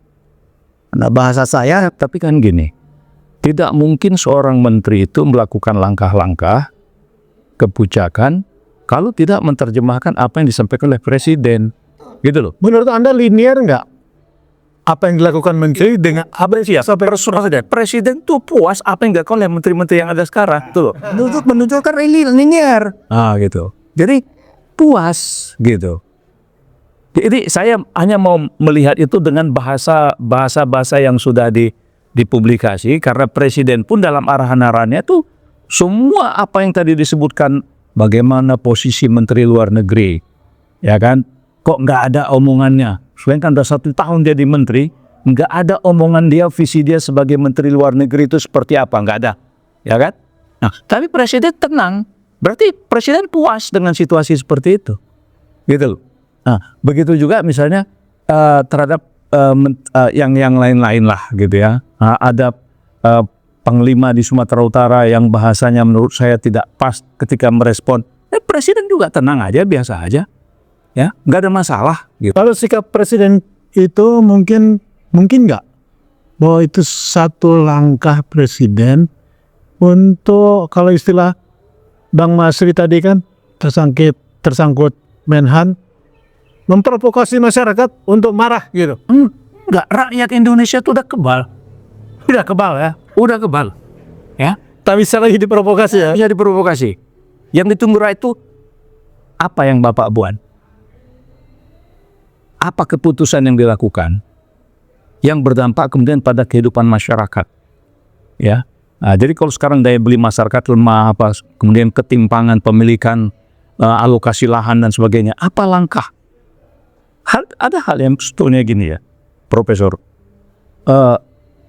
Nah, bahasa saya, Tapi kan gini, tidak mungkin seorang menteri itu melakukan langkah-langkah kebijakan kalau tidak menerjemahkan apa yang disampaikan oleh presiden, gitu loh. Menurut Anda linear nggak apa yang dilakukan menteri dengan apa yang sampai presiden? Presiden tuh puas apa yang dilakukan oleh menteri-menteri yang ada sekarang, tuh loh. menunjukkan linear. Gitu. Jadi puas, gitu. Jadi saya hanya mau melihat itu dengan bahasa yang sudah dipublikasi, karena presiden pun dalam arahan-arahannya tuh semua apa yang tadi disebutkan, bagaimana posisi menteri luar negeri, ya kan? Kok nggak ada omongannya? Soalnya kan udah 1 tahun jadi menteri, nggak ada omongan dia, visi dia sebagai menteri luar negeri itu seperti apa, nggak ada, ya kan? Nah, tapi presiden tenang, berarti presiden puas dengan situasi seperti itu, gitu loh. Nah, begitu juga misalnya terhadap yang lain-lain lah, gitu ya. Nah, ada Panglima di Sumatera Utara yang bahasanya menurut saya tidak pas ketika merespon. Presiden juga tenang aja, biasa aja, ya, nggak ada masalah. Gitu. Kalau sikap presiden itu mungkin nggak bahwa itu satu langkah presiden untuk, kalau istilah Bang Masri tadi kan, tersangkut Menhan, memprovokasi masyarakat untuk marah gitu. Nggak, rakyat Indonesia tuh udah kebal ya. Tak bisa lagi diprovokasi ya. Bisa diprovokasi. Yang ditunggu rakyat itu apa yang Bapak buat? Apa keputusan yang dilakukan yang berdampak kemudian pada kehidupan masyarakat, ya. Nah, jadi kalau sekarang daya beli masyarakat lemah, kemudian ketimpangan pemilikan, alokasi lahan dan sebagainya, apa langkah? Ada hal yang sebetulnya gini ya, Profesor.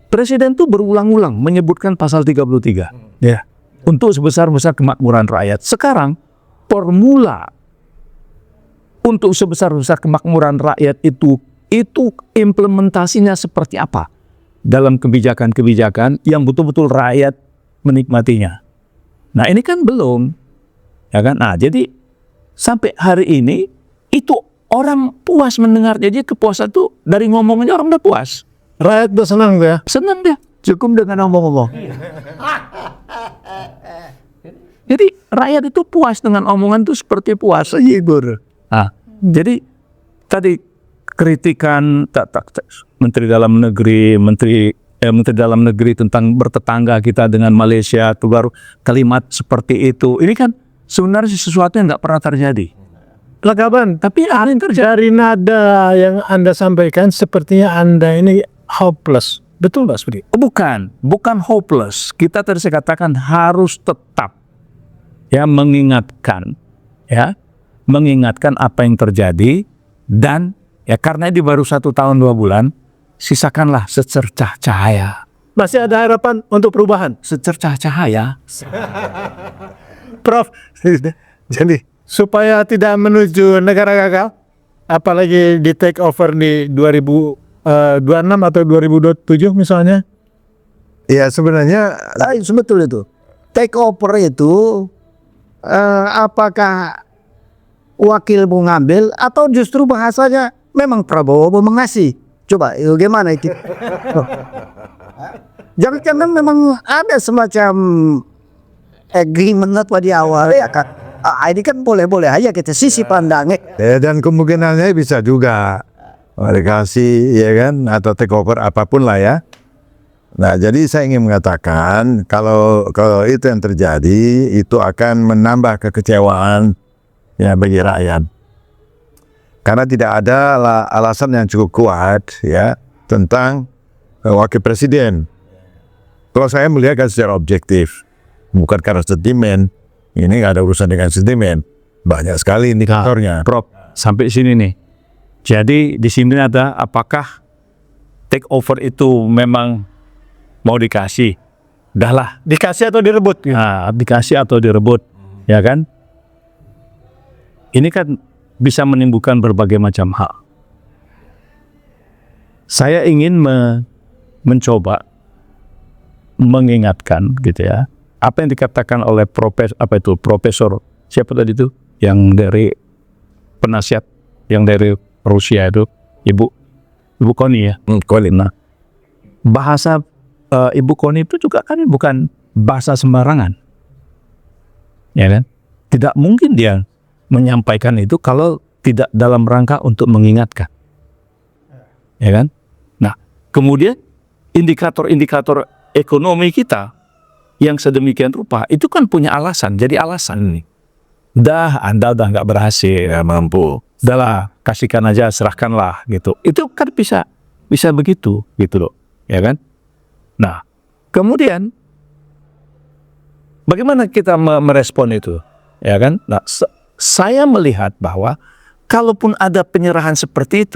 Presiden tuh berulang-ulang menyebutkan pasal 33, ya, untuk sebesar-besar kemakmuran rakyat. Sekarang formula untuk sebesar-besar kemakmuran rakyat itu implementasinya seperti apa dalam kebijakan-kebijakan yang betul-betul rakyat menikmatinya. Nah, ini kan belum, ya kan? Nah, jadi sampai hari ini itu orang puas mendengar. Jadi kepuasan tuh dari ngomongnya orang udah puas. Rakyat udah senang ya. Senang dia. Cukup dengan ngomong-ngomong. Jadi rakyat itu puas dengan omongan tuh seperti puas. Hibur. Nah, jadi tadi kritikan Menteri Dalam Negeri, Menteri Dalam Negeri tentang bertetangga kita dengan Malaysia, itu baru kalimat seperti itu. Ini kan sebenarnya sesuatu yang nggak pernah terjadi. Lakaban, Tapi ada yang terjadi. dari nada yang Anda sampaikan sepertinya Anda ini hopeless. Betul Pak Sudi? Bukan hopeless. Kita tadi saya katakan harus tetap ya mengingatkan apa yang terjadi, dan ya karena ini baru 1 tahun 2 bulan, sisakanlah secercah cahaya. Masih ada harapan untuk perubahan. Secercah cahaya. Prof, jadi supaya tidak menuju negara gagal, apalagi di take over di 2026 atau 2027 misalnya. Ya sebenarnya Betul itu. Take over itu apakah wakil mau ngambil atau justru bahasanya memang Prabowo mau mengasih? Coba gimana itu? Jangan karena memang ada semacam agreement atau di awal ya kan. Ini kan boleh-boleh aja kita sisi pandangnya. dan kemungkinannya bisa juga dikasih ya kan atau take over apapun lah ya. Nah jadi saya ingin mengatakan kalau itu yang terjadi itu akan menambah kekecewaan ya bagi rakyat. Karena tidak ada alasan yang cukup kuat ya tentang wakil presiden. Kalau saya melihat kan secara objektif, bukan karena sentimen. Ini nggak ada urusan dengan sentimen. Banyak sekali indikatornya. Prof, sampai sini nih. Jadi di sini ada apakah take over itu memang mau dikasih? Dah lah. Dikasih atau direbut? Gitu. Nah, dikasih atau direbut, ya kan? Ini kan bisa menimbulkan berbagai macam hal. Saya ingin mencoba mengingatkan gitu ya, apa yang dikatakan oleh profesor siapa tadi itu yang dari penasihat yang dari Rusia itu, Ibu Koni ya. Koni. Nah, bahasa Ibu Koni itu juga kan bukan bahasa sembarangan, ya kan? Tidak mungkin dia menyampaikan itu kalau tidak dalam rangka untuk mengingatkan, ya kan? Nah, kemudian indikator-indikator ekonomi kita yang sedemikian rupa itu kan punya alasan. Jadi alasan ini, Anda udah nggak berhasil, ya mampu, udahlah kasihkan aja, serahkanlah gitu. Itu kan bisa begitu gitu loh, ya kan? Nah, kemudian bagaimana kita merespon itu, ya kan? Nah, saya melihat bahwa kalaupun ada penyerahan seperti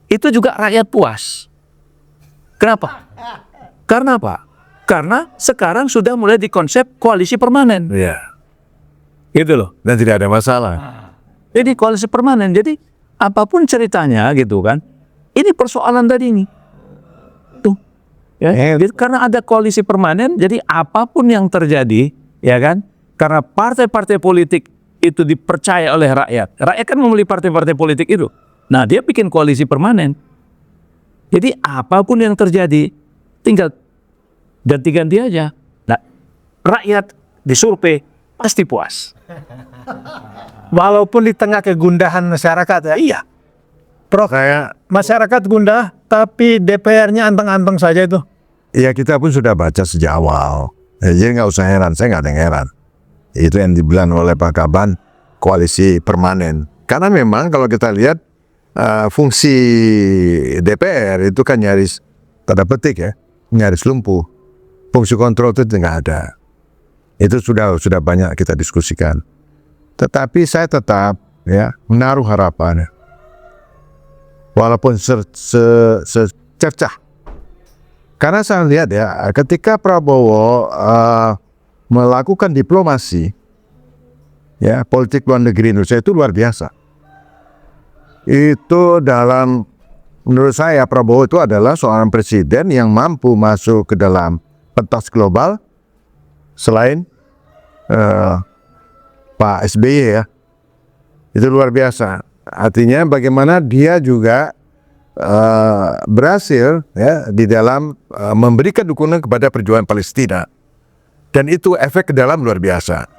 itu juga rakyat puas. Kenapa? Karena apa? Karena sekarang sudah mulai dikonsep koalisi permanen. Ya. Gitu loh. Dan tidak ada masalah. Jadi koalisi permanen. Jadi apapun ceritanya gitu kan. Ini persoalan tadi ini. Tuh. Ya. Jadi, karena ada koalisi permanen, jadi apapun yang terjadi, ya kan? Karena partai-partai politik itu dipercaya oleh rakyat. Rakyat kan memilih partai-partai politik itu. Nah, dia bikin koalisi permanen. Jadi apapun yang terjadi, tinggal ganti-ganti aja. Nah, rakyat disurvei pasti puas. Walaupun di tengah kegundahan masyarakat ya. Iya. Prof, masyarakat gundah, tapi DPR-nya anteng-anteng saja itu. Ya kita pun sudah baca sejak awal. Jadi nggak usah heran, saya nggak ada yang heran. Itu yang dibilang oleh Pak Kaban, koalisi permanen. Karena memang kalau kita lihat fungsi DPR itu kan nyaris tanda petik ya, nyaris lumpuh. Fungsi kontrol itu nggak ada. Itu sudah banyak kita diskusikan. Tetapi saya tetap ya menaruh harapan. Walaupun secercah. Karena saya lihat ya, ketika Prabowo melakukan diplomasi, ya politik luar negeri Indonesia itu luar biasa. Itu menurut saya Prabowo itu adalah seorang presiden yang mampu masuk ke dalam pentas global selain Pak SBY ya. Itu luar biasa. Artinya bagaimana dia juga berhasil ya di dalam memberikan dukungan kepada perjuangan Palestina. Dan itu efek ke dalam luar biasa.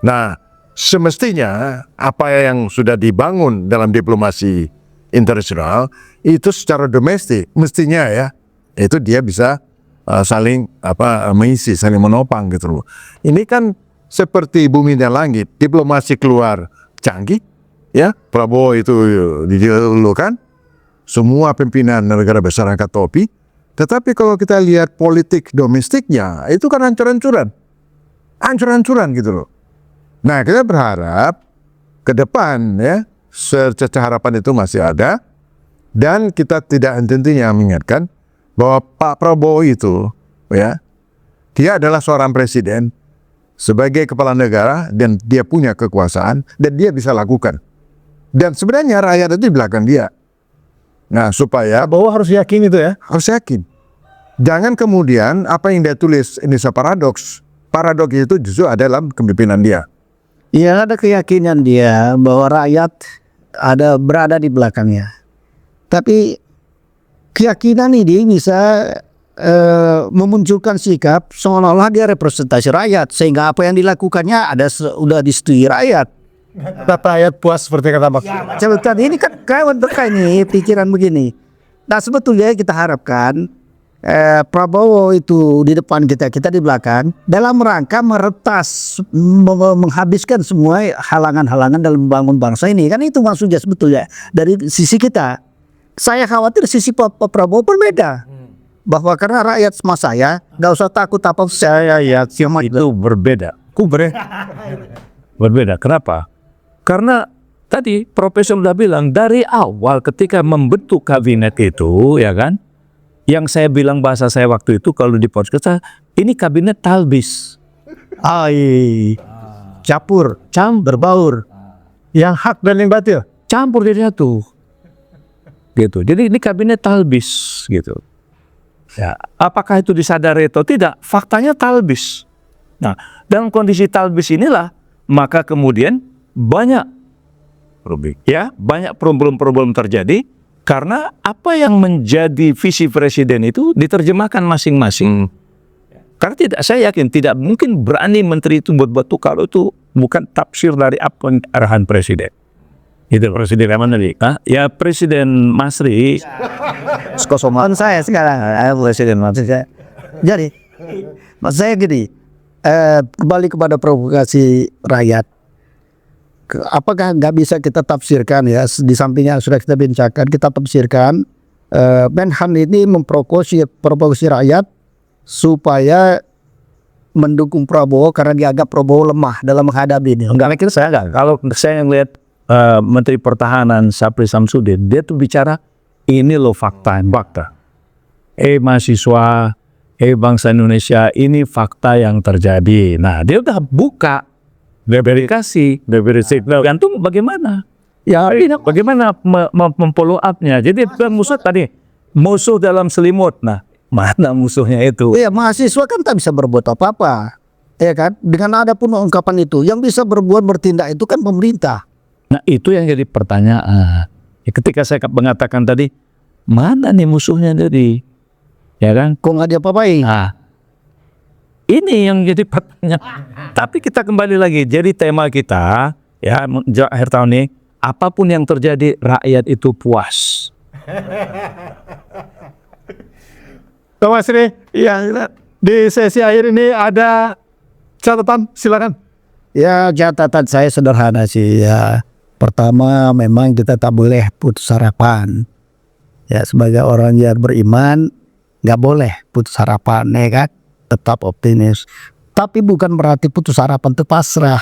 Nah, semestinya apa yang sudah dibangun dalam diplomasi internasional itu secara domestik mestinya ya itu dia bisa saling mengisi, saling menopang gitu loh. Ini kan seperti bumi dan langit, diplomasi keluar canggih ya, Prabowo itu didahulukan, semua pimpinan negara besar angkat topi. Tetapi kalau kita lihat politik domestiknya itu kan hancur-hancuran gitu loh. Nah kita berharap ke depan ya secercah harapan itu masih ada, dan kita tidak henti-hentinya mengingatkan bahwa Pak Prabowo itu ya dia adalah seorang presiden sebagai kepala negara dan dia punya kekuasaan dan dia bisa lakukan. Dan sebenarnya rakyat itu di belakang dia. Nah, supaya Prabowo harus yakin itu ya. harus yakin. Jangan kemudian apa yang dia tulis ini paradoks. Paradoks itu justru ada dalam kepemimpinan dia. Ya, ada keyakinan dia bahwa rakyat berada di belakangnya. Tapi keyakinan ini bisa memunculkan sikap seolah-olah dia representasi rakyat, sehingga apa yang dilakukannya sudah disetujui rakyat. Rakyat puas seperti kata Pak. Sebetulnya ini kan kawan ini pikiran begini. Nah, sebetulnya kita harapkan Prabowo itu di depan kita di belakang dalam rangka meretas, menghabiskan semua halangan-halangan dalam membangun bangsa ini. Kan itu maksudnya sebetulnya dari sisi kita. Saya khawatir sisi Pak Prabowo berbeda. Bahwa karena rakyat sama saya nggak usah takut apa saya ya Itu berbeda. Berbeda. Kenapa? Karena tadi Profesor sudah bilang dari awal ketika membentuk kabinet itu, ya kan, yang saya bilang bahasa saya waktu itu kalau di podcast, ini kabinet talbis, berbaur. Yang hak dan yang batil. campur jadi satu, gitu. Jadi ini kabinet talbis, gitu. Ya, apakah itu disadari atau tidak? Faktanya talbis. Nah, dalam kondisi talbis inilah maka kemudian banyak problem-problem terjadi karena apa yang menjadi visi presiden itu diterjemahkan masing-masing. Karena saya yakin tidak mungkin berani menteri itu buat kalau itu bukan tafsir dari apa arahan presiden. Itu presiden yang mana nih? Ya Presiden Masri. Kosongan saya sekarang presiden maksud saya. Jadi maksud saya gini, kembali kepada provokasi rakyat. Apakah nggak bisa kita tafsirkan ya, di sampingnya sudah kita bincangkan, kita tafsirkan Menhan ini memprovokasi rakyat supaya mendukung Prabowo karena dianggap Prabowo lemah dalam menghadapi ini. Enggak, mikir saya enggak. Kalau saya ngelihat Menteri Pertahanan Syafri Samsudin, dia tuh bicara ini loh fakta. Mahasiswa, bangsa Indonesia, ini fakta yang terjadi. Nah, dia udah buka, verifikasi, gantung bagaimana? Ya, ini bagaimana memfollow up-nya. Jadi musuh tadi, musuh dalam selimut. Nah, mana musuhnya itu? Iya, mahasiswa kan tak bisa berbuat apa-apa, ya kan? Dengan ada pun ungkapan itu, yang bisa bertindak itu kan pemerintah. Nah, itu yang jadi pertanyaan. Ya, ketika saya mengatakan tadi, mana nih musuhnya jadi? Ya kan? Kok nggak diapa-apain? Nah, ini yang jadi pertanyaan. Tapi kita kembali lagi. Jadi tema kita, ya, akhir tahun ini, apapun yang terjadi, rakyat itu puas. Mas Ri, ya, di sesi akhir ini ada catatan, silakan. Ya, catatan saya sederhana sih ya. Pertama, memang kita tak boleh putus harapan. Ya, sebagai orang yang beriman, nggak boleh putus harapan, ya kan? Tetap optimis. Tapi bukan berarti putus harapan itu pasrah.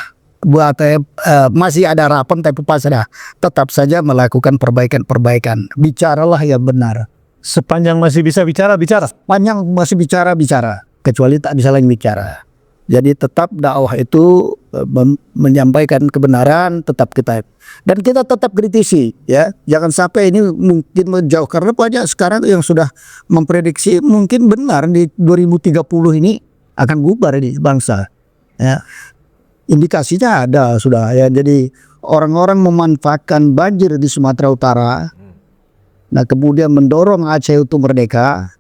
Masih ada harapan tapi pasrah. Tetap saja melakukan perbaikan. Bicaralah yang benar. Sepanjang masih bisa bicara. Panjang masih bicara. Kecuali tak bisa lagi bicara. Jadi tetap dakwah itu menyampaikan kebenaran, tetap kita. Dan kita tetap kritisi, ya. Jangan sampai ini mungkin menjauh. Karena banyak sekarang yang sudah memprediksi mungkin benar di 2030 ini akan bubar ini bangsa. Ya. Indikasinya ada sudah ya. Jadi orang-orang memanfaatkan banjir di Sumatera Utara. Nah, kemudian mendorong Aceh itu merdeka.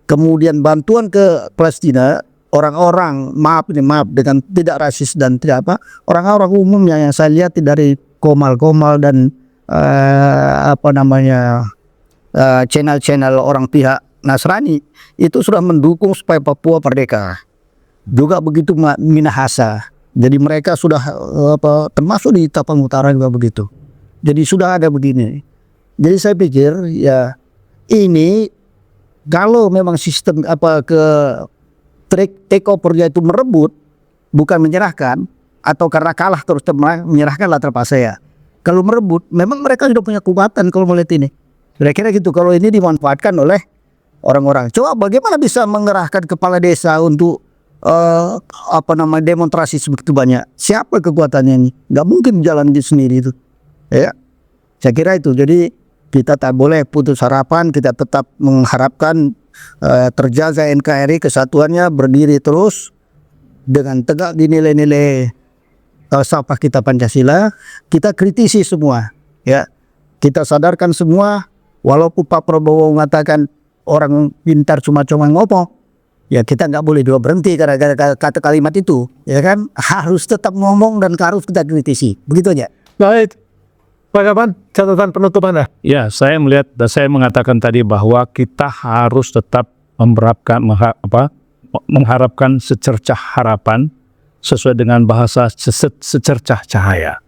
Kemudian bantuan ke Palestina. Orang-orang maaf dengan tidak rasis dan tidak apa, orang-orang umumnya yang saya lihat dari komal-komal dan channel-channel orang pihak Nasrani itu sudah mendukung supaya Papua merdeka. Juga begitu Minahasa. Jadi mereka sudah termasuk di Tapang Utara juga begitu. Jadi sudah ada begini. Jadi saya pikir ya ini kalau memang sistem take overnya itu merebut, bukan menyerahkan, atau karena kalah terus menyerahkanlah terpaksa ya. Kalau merebut, memang mereka sudah punya kekuatan kalau melihat ini. Kira-kira gitu, kalau ini dimanfaatkan oleh orang-orang. Coba bagaimana bisa mengerahkan kepala desa untuk demonstrasi sebegitu banyak. Siapa kekuatannya ini? Nggak mungkin jalan di sendiri itu. Ya, saya kira itu. Jadi kita tak boleh putus harapan. Kita tetap mengharapkan terjaga NKRI kesatuannya berdiri terus dengan tegak di nilai-nilai sapah kita Pancasila. Kita kritisi semua. Ya, kita sadarkan semua. Walaupun Pak Prabowo mengatakan orang pintar cuma-cuma ngomong, ya kita nggak boleh juga berhenti karena kata kalimat itu, ya kan? Harus tetap ngomong dan harus kita kritisi, begitu aja. Baik, Pak Kaban, catatan penutup Anda. Ya, saya melihat dan saya mengatakan tadi bahwa kita harus tetap mengharapkan secercah harapan sesuai dengan bahasa secercah cahaya.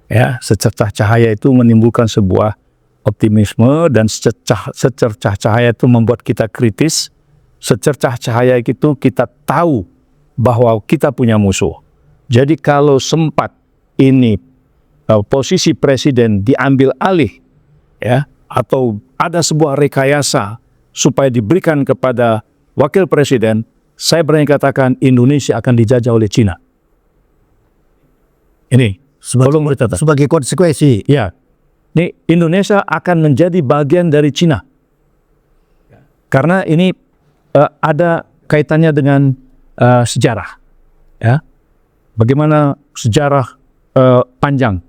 Ya, secercah cahaya itu menimbulkan sebuah optimisme, dan secercah cahaya itu membuat kita kritis. Secercah cahaya itu kita tahu bahwa kita punya musuh. Jadi kalau sempat ini posisi presiden diambil alih, ya, atau ada sebuah rekayasa supaya diberikan kepada wakil presiden, saya berani katakan Indonesia akan dijajah oleh Cina. Ini tolong dicatat. Sebagai konsekuensi. Ya, ini Indonesia akan menjadi bagian dari Cina. Karena ini ada kaitannya dengan sejarah. Ya, bagaimana sejarah panjang.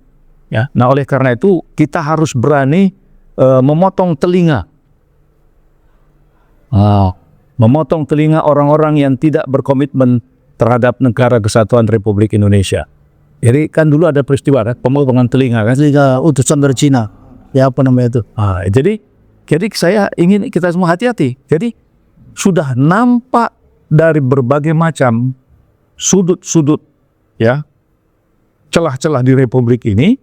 Ya, nah oleh karena itu kita harus berani memotong telinga. Memotong telinga orang-orang yang tidak berkomitmen terhadap Negara Kesatuan Republik Indonesia. Jadi kan dulu ada peristiwa kan, pemotongan telinga kan, Ketika utusan dari Cina, ya apa namanya itu? Jadi saya ingin kita semua hati-hati. Jadi sudah nampak dari berbagai macam sudut-sudut, ya, celah-celah di Republik ini,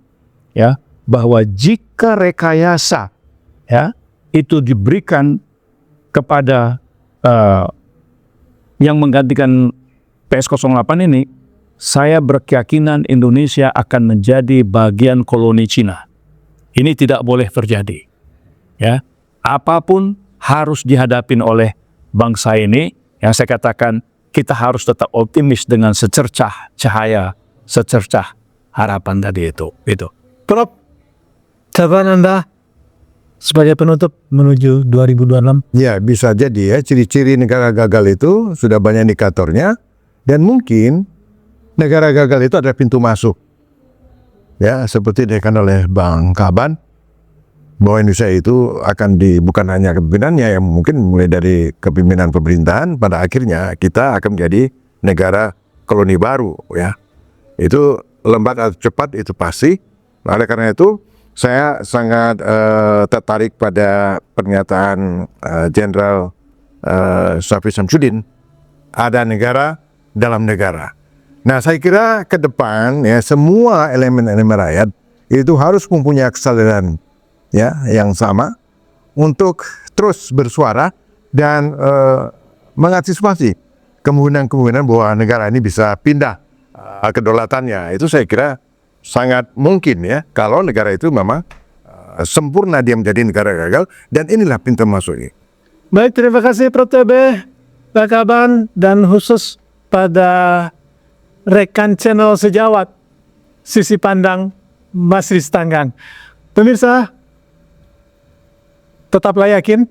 ya, bahwa jika rekayasa, ya, itu diberikan kepada yang menggantikan PS08 ini, saya berkeyakinan Indonesia akan menjadi bagian koloni Cina. Ini tidak boleh terjadi. Ya, apapun harus dihadapin oleh bangsa ini. Yang saya katakan, kita harus tetap optimis dengan secercah cahaya, secercah harapan tadi itu. Prof, catatan Anda sebagai penutup menuju 2026. Ya, bisa jadi ya, ciri-ciri negara gagal itu sudah banyak indikatornya, dan mungkin negara gagal itu adalah pintu masuk. Ya, seperti dikatakan oleh Bang Kaban, bahwa Indonesia itu akan bukan hanya kepemimpinannya, yang mungkin mulai dari kepemimpinan pemerintahan, pada akhirnya kita akan menjadi negara koloni baru, ya. Itu lambat atau cepat itu pasti. Oleh karena itu, saya sangat tertarik pada pernyataan Jenderal Syafri Samsudin, ada negara dalam negara. Nah, saya kira ke depan, ya, semua elemen-elemen rakyat itu harus mempunyai kesadaran, ya, yang sama untuk terus bersuara dan mengantisipasi kemungkinan-kemungkinan bahwa negara ini bisa pindah kedaulatannya. Itu saya kira sangat mungkin, ya, kalau negara itu memang sempurna dia menjadi negara gagal, dan inilah pintu masuknya. Baik, terima kasih Prof. TB, Pak Kaban, dan khusus pada rekan channel Sejawat, Sisi Pandang Mas Riz Tanggang. Pemirsa, tetaplah yakin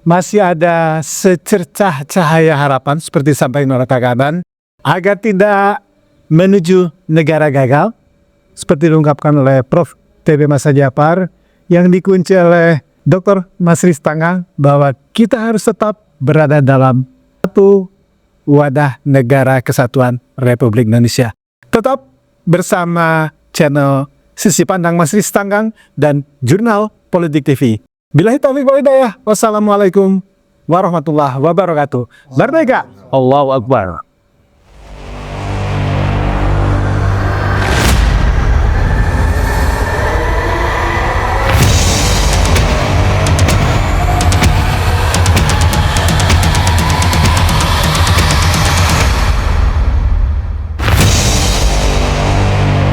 masih ada secercah cahaya harapan seperti sampaikan oleh Pak Kaban, agar tidak menuju negara gagal seperti diungkapkan oleh Prof. TB Masa Japar yang dikunci oleh Dr. Mas Riz Tanggang, bahwa kita harus tetap berada dalam satu wadah negara kesatuan Republik Indonesia. Tetap bersama channel Sisi Pandang Mas Riz Tanggang dan Jurnal Politik TV. Billahi taufiq wal hidayah. Wassalamualaikum warahmatullahi wabarakatuh. Merdeka! Allahu Akbar.